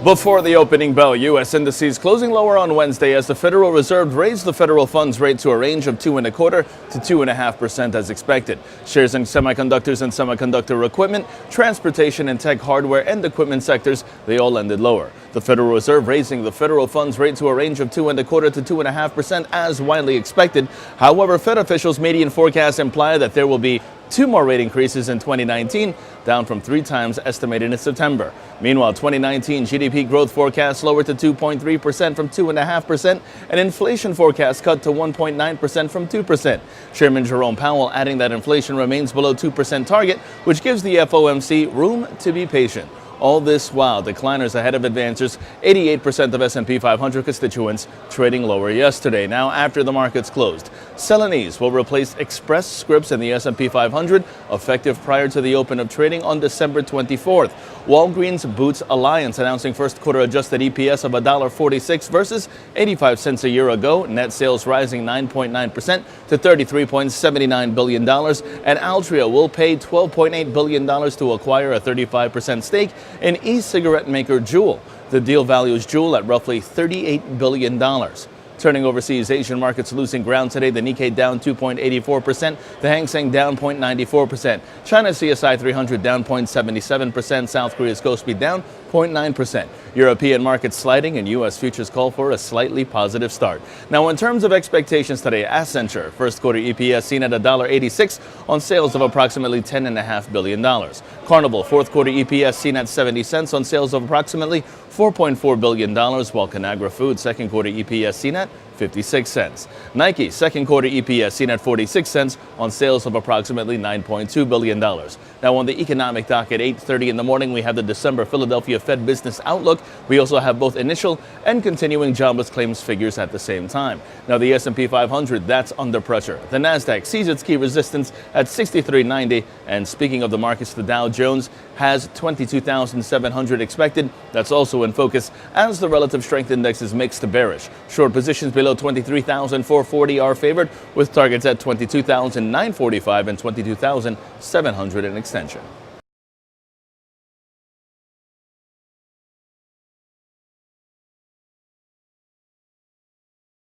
Before the opening bell, U.S. indices closing lower on Wednesday as the Federal Reserve raised the federal funds rate to a range of 2.25% to 2.5% as expected. Shares in semiconductors and semiconductor equipment, transportation and tech hardware and equipment sectors, they all ended lower. The Federal Reserve raising the federal funds rate to a range of 2.25% to 2.5% as widely expected. However, Fed officials' median forecasts imply that there will be 2 more rate increases in 2019, down from 3 times estimated in September. Meanwhile, 2019 GDP growth forecast lowered to 2.3% from 2.5%, and inflation forecast cut to 1.9% from 2%. Chairman Jerome Powell adding that inflation remains below 2% target, which gives the FOMC room to be patient. All this while decliners ahead of advancers, 88% of S&P 500 constituents trading lower yesterday. Now, after the markets closed, Celanese will replace Express Scripts in the S&P 500, effective prior to the open of trading on December 24th. Walgreens Boots Alliance announcing first quarter adjusted EPS of $1.46 versus 85 cents a year ago. Net sales rising 9.9% to $33.79 billion. And Altria will pay $12.8 billion to acquire a 35% stake in e-cigarette maker Juul. The deal values Juul at roughly $38 billion. Turning overseas, Asian markets losing ground today. The Nikkei down 2.84%. The Hang Seng down 0.94%. China's CSI 300 down 0.77%. South Korea's Kospi down 0.9%. European markets sliding and U.S. futures call for a slightly positive start. Now, in terms of expectations today, Accenture first quarter EPS seen at $1.86 on sales of approximately $10.5 billion. Carnival fourth quarter EPS seen at 70 cents on sales of approximately $4.4 billion, while Conagra Foods second quarter EPS seen at 56 cents. Nike second quarter EPS seen at 46 cents on sales of approximately $9.2 billion. Now, on the economic docket, 8:30 in the morning, we have the December Philadelphia Fed Business Outlook. We also have both initial and continuing jobless claims figures at the same time. Now, the S&P 500, that's under pressure. The Nasdaq sees its key resistance at 63.90. And speaking of the markets, the Dow Jones has 22,700 expected. That's also in focus as the relative strength index is mixed to bearish. Short positions below 23,440 are favored, with targets at 22,945 and 22,700 in extension.